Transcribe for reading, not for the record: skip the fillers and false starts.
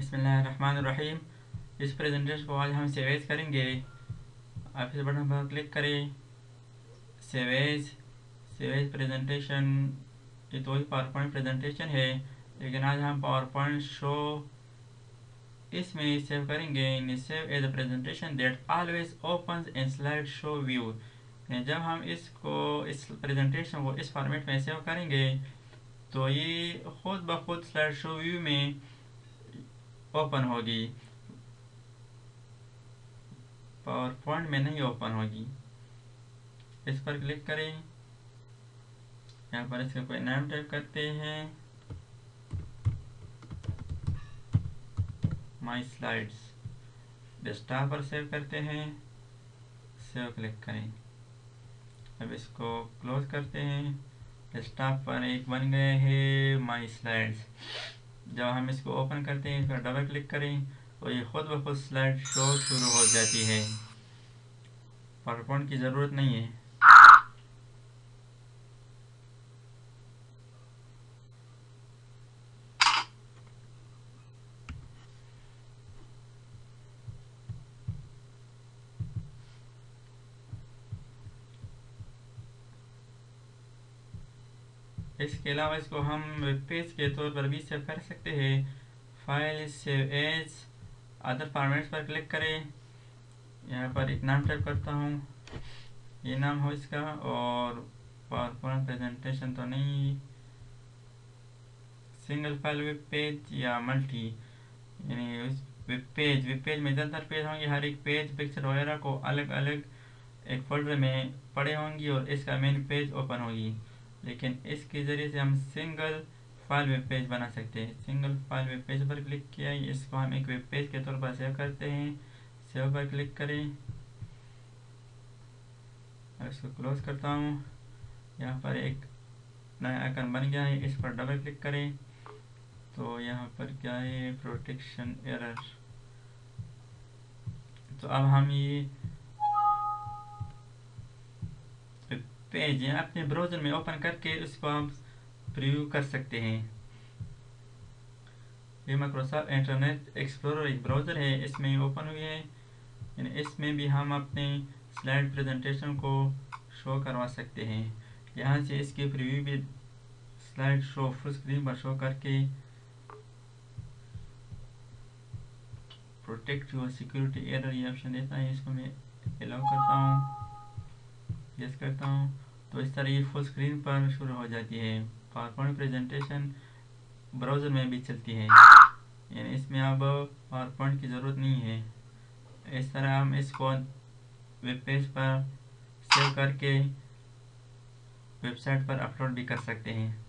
बिस्मिल्लाहिर्रहमानिर्रहीम। इस प्रेजेंटेशन को आज हम सेव करेंगे। आप इस बटन पर क्लिक करें, सेव प्रेजेंटेशन। ये तो ही पावर पॉइंट प्रेजेंटेशन है, लेकिन आज हम पावर पॉइंट शो इसमें सेव करेंगे। Save as a presentation that always opens in slide show view. जब हम इस प्रेजेंटेशन को इस फॉर्मेट में सेव करेंगे तो ये खुद ब खुद स्लाइड शो व्यू में ओपन होगी, पावर पॉइंट में नहीं ओपन होगी। इस पर क्लिक करें, यहाँ पर इसका कोई नाम टाइप करते हैं, माई स्लाइड्स। डेस्कटॉप पर सेव करते हैं, सेव क्लिक करें। अब इसको क्लोज करते हैं। डेस्कटॉप पर एक बन गए हैं माई स्लाइड्स। जब हम इसको ओपन करते हैं, इस पर डबल क्लिक करें तो ये खुद ब खुद स्लाइड शो शुरू हो जाती है। पावर पॉइंट की ज़रूरत नहीं है। इसके अलावा इसको हम वेब पेज के तौर पर भी सेव कर सकते हैं। File save as other formats पर क्लिक करें। यहाँ पर एक नाम टाइप करता हूँ, ये नाम हो इसका, और पावर पॉइंट प्रेजेंटेशन तो नहीं, सिंगल फाइल वेब पेज या मल्टी, यानी उस वेब पेज में ज़्यादातर पेज होंगे। हर एक पेज पिक्चर वगैरह को अलग अलग एक फोल्डर में पड़े होंगी और इसका मेन पेज ओपन होगी। लेकिन इसके ज़रिए से हम सिंगल फाइल वेब पेज बना सकते हैं। सिंगल फाइल वेब पेज पर क्लिक किया, इसको हम एक वेब पेज के तौर पर सेव करते हैं। सेव पर क्लिक करें, और इसको क्लोज करता हूँ। यहाँ पर एक नया आइकन बन गया है, इस पर डबल क्लिक करें तो यहाँ पर क्या है, प्रोटेक्शन एरर। तो अब हम ये पेज अपने ब्राउज़र में ओपन करके उसको हम प्रीव्यू कर सकते हैं। ये माइक्रोसॉफ्ट इंटरनेट एक्सप्लोरर एक ब्राउज़र है, इसमें ओपन हुई है। इसमें भी हम अपने स्लाइड प्रेजेंटेशन को शो करवा सकते हैं। यहाँ से इसकी प्रीव्यू भी स्लाइड शो फुल स्क्रीन पर शो करके प्रोटेक्ट योर सिक्योरिटी एरर ये ऑप्शन देता है। इसको मैं अलाउ करता हूँ, यस करता हूँ, तो इस तरह ये फुल स्क्रीन पर शुरू हो जाती है। पावर पॉइंट प्रेजेंटेशन ब्राउज़र में भी चलती है, यानी इसमें अब पावर पॉइंट की ज़रूरत नहीं है। इस तरह हम इसको वेब पेज पर सेव करके वेबसाइट पर अपलोड भी कर सकते हैं।